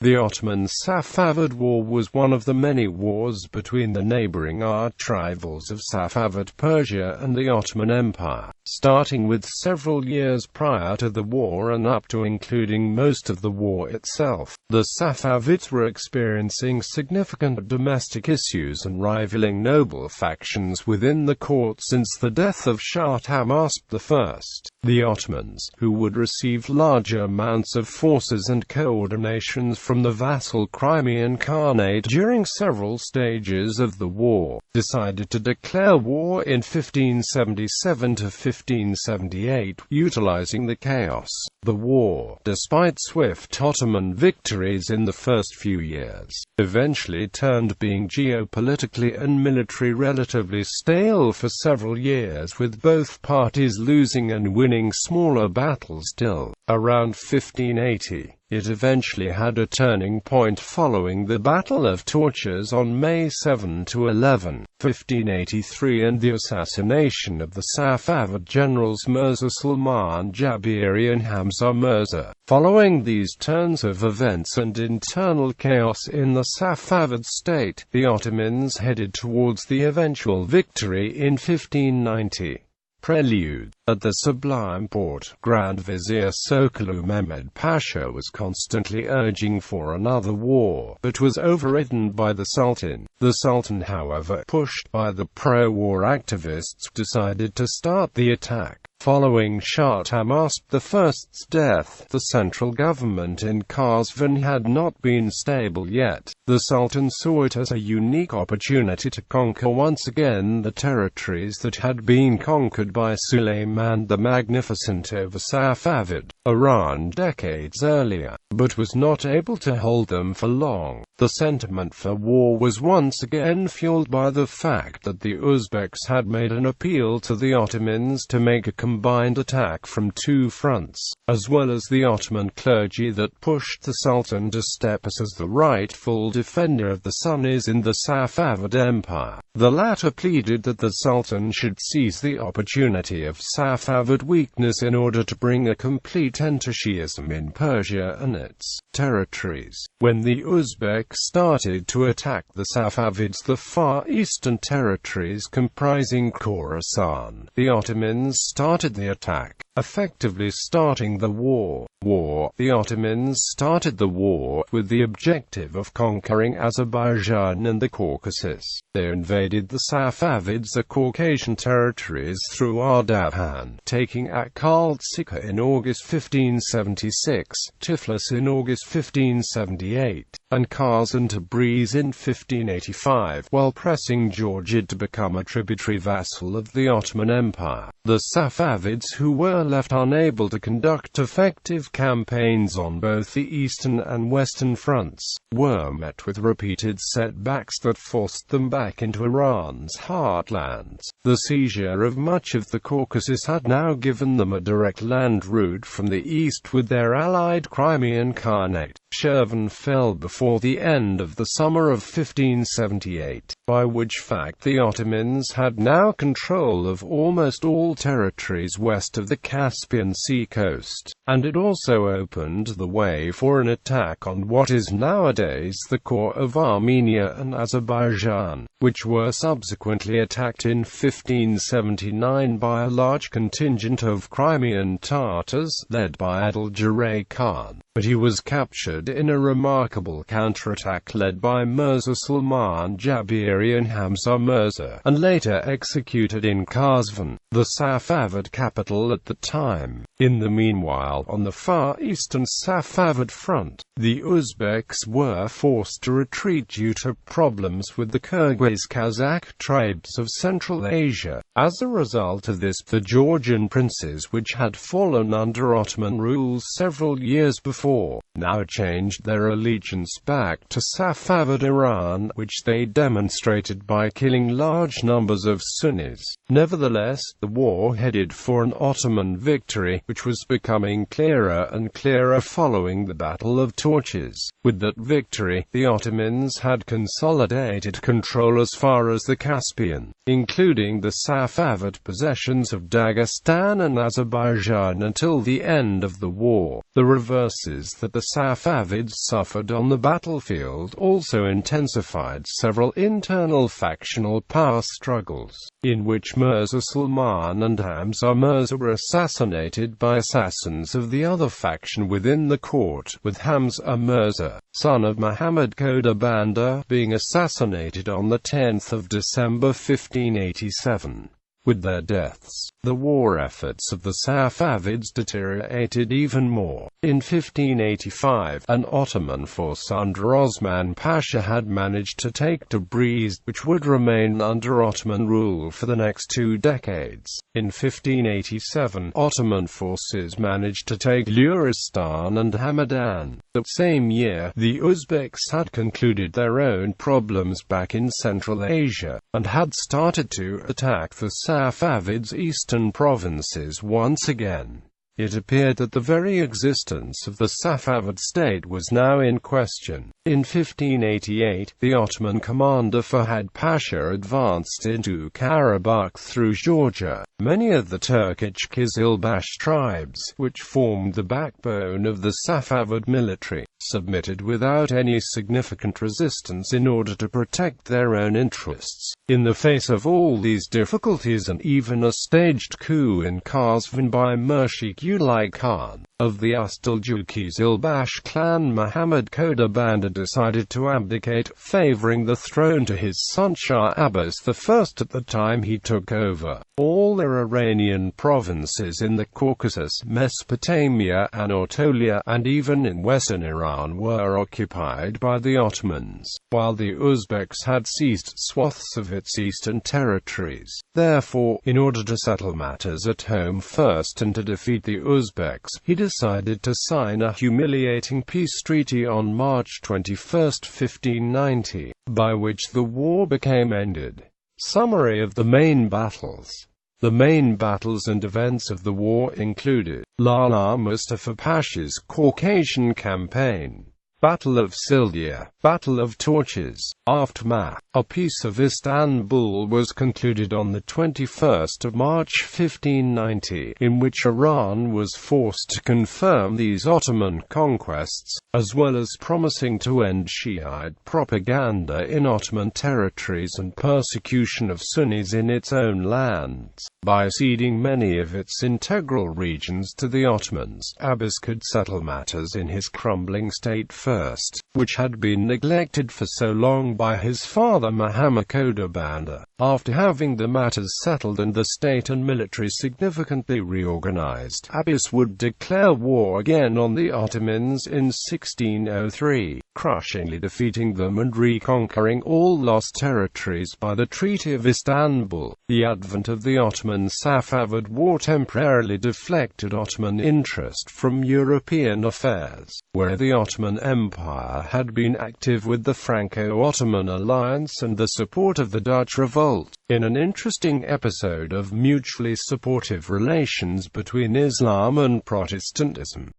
The Ottoman Safavid War was one of the many wars between the neighboring arch-rivals of Safavid Persia and the Ottoman Empire, starting with several years prior to the war and up to including most of the war itself. The Safavids were experiencing significant domestic issues and rivaling noble factions within the court since the death of Shah Tahmasp I. The Ottomans, who would receive large amounts of forces and coordinations from the vassal Crimean Khanate during several stages of the war, decided to declare war in 1577 to 1578, utilizing the chaos.The war, despite swift Ottoman victories in the first few years, eventually turned being geopolitically and military relatively stale for several years, with both parties losing and winning smaller battles till around 1580. It eventually had a turning point following the Battle of Torches on May 7–11, 1583 and the assassination of the Safavid generals Mirza Salman Jabiri and Hamza Mirza. Following these turns of events and internal chaos in the Safavid state, the Ottomans headed towards the eventual victory in 1590. Prelude. At the Sublime Porte, Grand Vizier Sokollu Mehmed Pasha was constantly urging for another war, but was overridden by the Sultan. The Sultan, however, pushed by the pro-war activists, decided to start the attack. Following Shah Tahmasp I's death, the central government in Kazvin had not been stable yet. The Sultan saw it as a unique opportunity to conquer once again the territories that had been conquered by Sulayman the Magnificent over Safavid Iran decades earlier, but was not able to hold them for long. The sentiment for war was once again fueled by the fact that the Uzbeks had made an appeal to the Ottomans to make a combined attack from two fronts, as well as the Ottoman clergy that pushed the Sultan to step as the rightful defender of the Sunnis in the Safavid Empire. The latter pleaded that the Sultan should seize the opportunity of Safavid weakness in order to bring a complete end to Shiism in Persia and its territories. When the Uzbeks started to attack the Safavids, the Far Eastern territories comprising Khorasan, the Ottomans started the attack, effectively starting the war. The Ottomans started the war with the objective of conquering Azerbaijan and the Caucasus. They invaded the Safavids, the Caucasian territories, through Ardahan, taking Akhaltsikhe in August 1576, Tiflis in August 1578, and Kars and Tabriz in 1585, while pressing Georgia to become a tributary vassal of the Ottoman Empire. The Safavids, who were left unable to conduct effective campaigns on both the eastern and western fronts, were met with repeated setbacks that forced them back into Iran's heartlands. The seizure of much of the Caucasus had now given them a direct land route from the east with their allied Crimean Khanate. Shirvan fell before the end of the summer of 1578, by which fact the Ottomans had now control of almost all territories west of the Caspian Sea coast, and it also opened the way for an attack on what is nowadays the core of Armenia and Azerbaijan, which were subsequently attacked in 1579 by a large contingent of Crimean Tatars led by Adil Khan, but he was captured in a remarkable counterattack led by Mirza Salman Jabiri and Hamza Mirza, and later executed in Kazvin, the Safavid capital at the time. In the meanwhile, on the far eastern Safavid front, the Uzbeks were forced to retreat due to problems with the Kyrgyz-Kazakh tribes of Central Asia. As a result of this, the Georgian princes, which had fallen under Ottoman rule several years before, now changed their allegiance back to Safavid Iran, which they demonstrated by killing large numbers of Sunnis. Nevertheless, the war headed for an Ottoman victory, which was becoming clearer and clearer following the Battle of Torches. With that victory, the Ottomans had consolidated control as far as the Caspian. including the Safavid possessions of Dagestan and Azerbaijan until the end of the war. The reverses that the Safavids suffered on the battlefield also intensified several internal factional power struggles, in which Mirza Salman and Hamza Mirza were assassinated by assassins of the other faction within the court, with Hamza Mirza, son of Muhammad Banda, being assassinated on 10 December 1587. With their deaths, the war efforts of the Safavids deteriorated even more. In 1585, an Ottoman force under Osman Pasha had managed to take Tabriz, which would remain under Ottoman rule for the next 2 decades. In 1587, Ottoman forces managed to take Luristan and Hamadan. The same year, the Uzbeks had concluded their own problems back in Central Asia, and had started to attack the Safavids' eastern provinces once again. It appeared that the very existence of the Safavid state was now in question. In 1588, the Ottoman commander Fahad Pasha advanced into Karabakh through Georgia. Many of the Turkic Kizilbash tribes, which formed the backbone of the Safavid military, submitted without any significant resistance in order to protect their own interests. In the face of all these difficulties and even a staged coup in Kazvin by Murshid Ulay Khan of the Ustaljuki-Zilbash clan, Muhammad Banda decided to abdicate, favoring the throne to his son Shah Abbas I at the time he took over. All the Iranian provinces in the Caucasus, Mesopotamia, Anatolia, and even in western Iran were occupied by the Ottomans, while the Uzbeks had seized swaths of its eastern territories. Therefore, in order to settle matters at home first and to defeat the Uzbeks, he decided to sign a humiliating peace treaty on March 21, 1590, by which the war became ended. Summary of the main battles. The main battles and events of the war included Lala Mustafa Pasha's Caucasian campaign, Battle of Sildia, Battle of Torches, aftermath. A Peace of Istanbul was concluded on the 21st of March 1590, in which Iran was forced to confirm these Ottoman conquests, as well as promising to end Shiite propaganda in Ottoman territories and persecution of Sunnis in its own lands. By ceding many of its integral regions to the Ottomans, Abbas could settle matters in his crumbling state first, which had been neglected for so long by his father Muhammad Banda. After having the matters settled and the state and military significantly reorganized, Abbas would declare war again on the Ottomans in 1603, crushingly defeating them and reconquering all lost territories by the Treaty of Istanbul. The advent of the Ottoman-Safavid War temporarily deflected Ottoman interest from European affairs, where the Ottoman Empire had been active with the Franco-Ottoman alliance and the support of the Dutch revolt, in an interesting episode of mutually supportive relations between Islam and Protestantism.